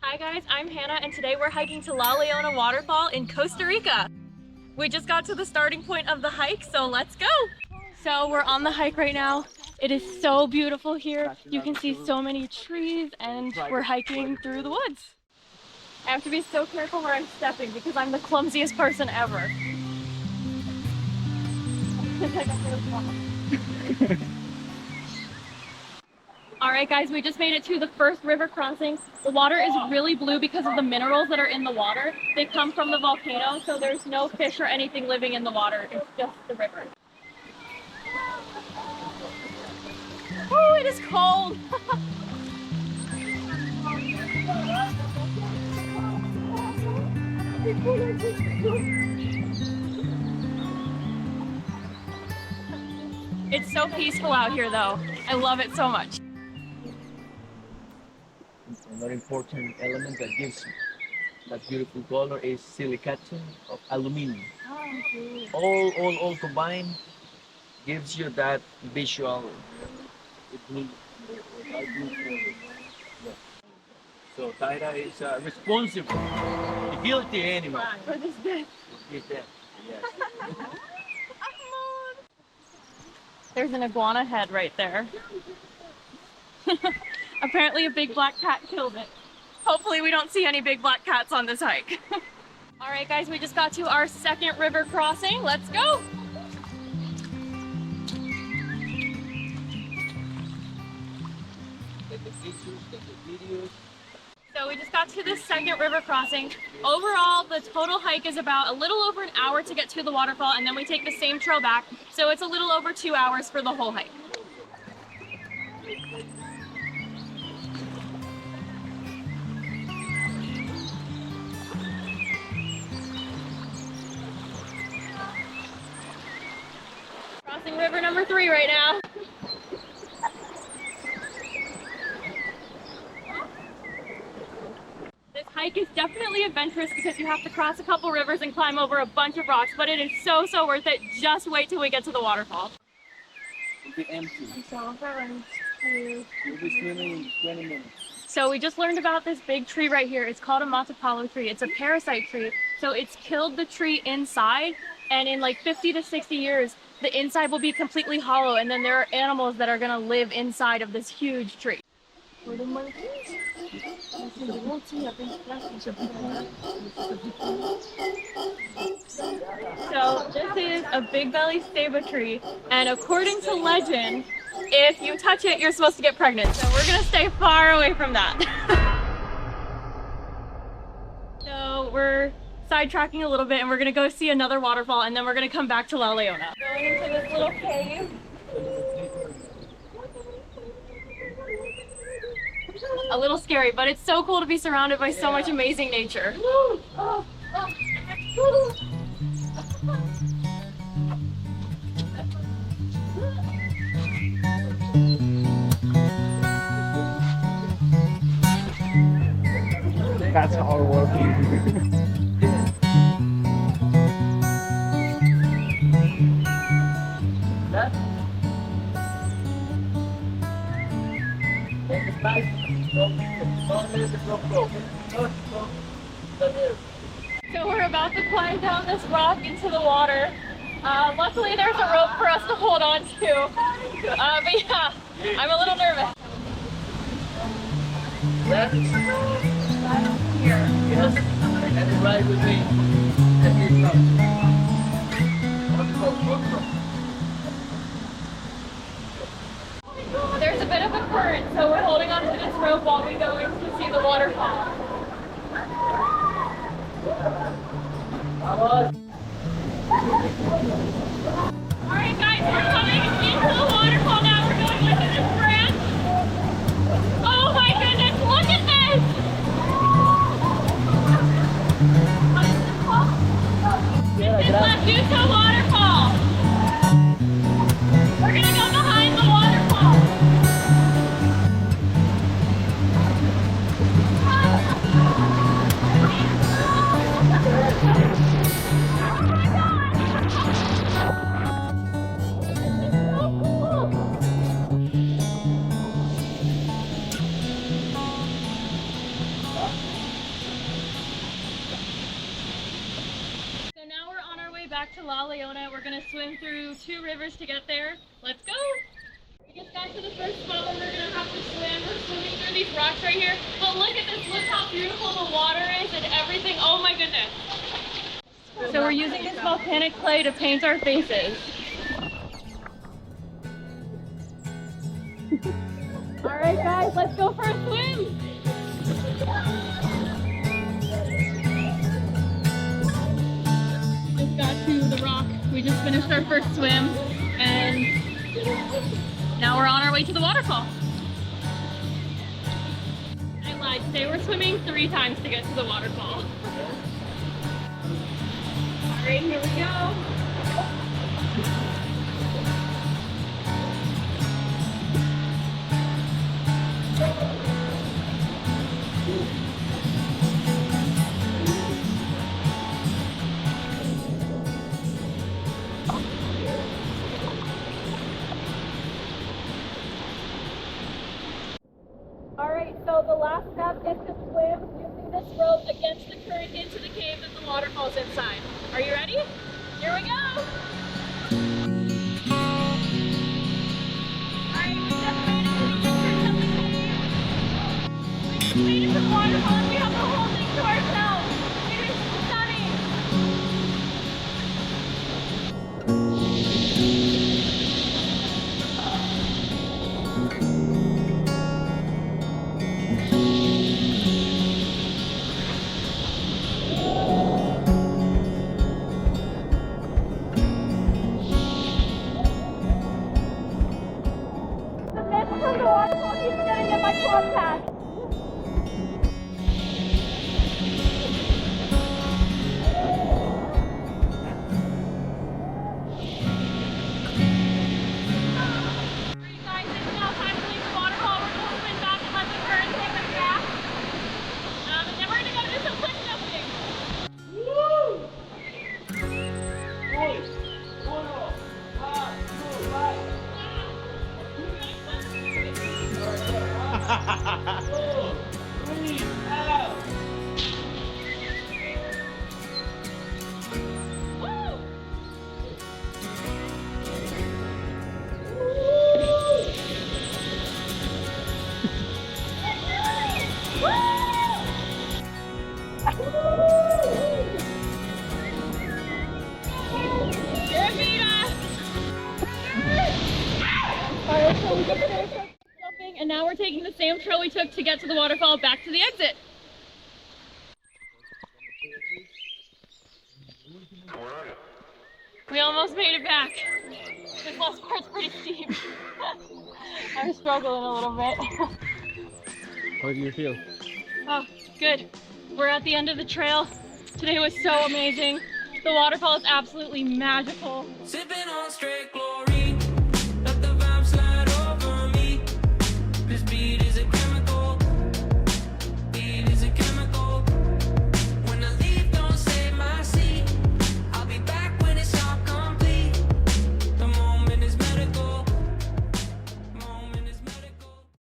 Hi guys, I'm Hannah and today we're hiking to Leona Waterfall in Costa Rica. We just got to the starting point of the hike, so let's go! So we're on the hike right now. It is so beautiful here. You can see so many trees and we're hiking through the woods. I have to be so careful where I'm stepping because I'm the clumsiest person ever. Alright guys, we just made it to the first river crossing. The water is really blue because of the minerals that are in the water. They come from the volcano, so there's no fish or anything living in the water. It's just the river. Oh, it is cold! It's so peaceful out here though. I love it so much. Another important element that gives that beautiful color is silicatum of aluminum. All combined gives you that visual blue, light blue color. Yeah. So Tyra is responsible, the guilty animal. For this bit. Is that? Yes. There's an iguana head right there. Apparently a big black cat killed it. Hopefully we don't see any big black cats on this hike. Alright guys, we just got to our second river crossing. Let's go! Take the pictures, take the videos. So we just got to this second river crossing. Overall, the total hike is about a little over an hour to get to the waterfall, and then we take the same trail back. So it's a little over 2 hours for the whole hike. Crossing river number 3 right now. This hike is definitely adventurous because you have to cross a couple rivers and climb over a bunch of rocks, but it is so worth it. Just wait till we get to the waterfall. It'll be empty. We'll be swimming in 20 minutes. So we just learned about this big tree right here. It's called a matapalo tree. It's a parasite tree. So it's killed the tree inside, and in like 50 to 60 years, the inside will be completely hollow, and then there are animals that are gonna live inside of this huge tree. So this is a big belly staba tree, and according to legend, if you touch it, you're supposed to get pregnant. So we're gonna stay far away from that. So we're sidetracking a little bit, and we're gonna go see another waterfall, and then we're gonna come back to La Leona. Going into this little cave. A little scary, but it's so cool to be surrounded by so much amazing nature. That's hard working. So we're about to climb down this rock into the water. Luckily there's a rope for us to hold on to. But yeah, I'm a little nervous. Left. Here. Yes. And right with me. And here comes. There's a bit of a current, so we're holding on to this rope while we go in to see the waterfall. Alright guys, we're coming into the waterfall now. We're going into this branch. Oh my goodness, look at this! This is La Dusa Waterfall. We're gonna go behind the waterfall. back to La Leona. We're gonna swim through 2 rivers to get there. Let's go! We just got to the first spot where we're gonna have to swim. We're swimming through these rocks right here. But look at this, look how beautiful the water is and everything. Oh my goodness. So we're using this volcanic clay to paint our faces. All right guys, let's go for a swim. Just got to the rock. We just finished our first swim and now we're on our way to the waterfall. I lied. Today we're swimming 3 times to get to the waterfall. All right, here we go. Alright, so the last step is to swim using this rope against the current into the cave that the waterfall's inside. Are you ready? Here we go! Alright, we just made it to the entrance of the cave. We just made it to the waterfall and we have the whole thing to ourselves. It is stunning! From the waterfall keeps getting in my contact. Alright guys, it's now time to leave the waterfall. We're going to swim back and let the current take us back. And then we're going to go do some cliff jumping. Woo! Alright, so we just finished our jumping and now we're taking the same trail we took to get to the waterfall back to the exit. We almost made it back. This last part's pretty steep. I'm struggling a little bit. How do you feel? Oh, good. We're at the end of the trail. Today was so amazing. The waterfall is absolutely magical. Sipping on straight glory.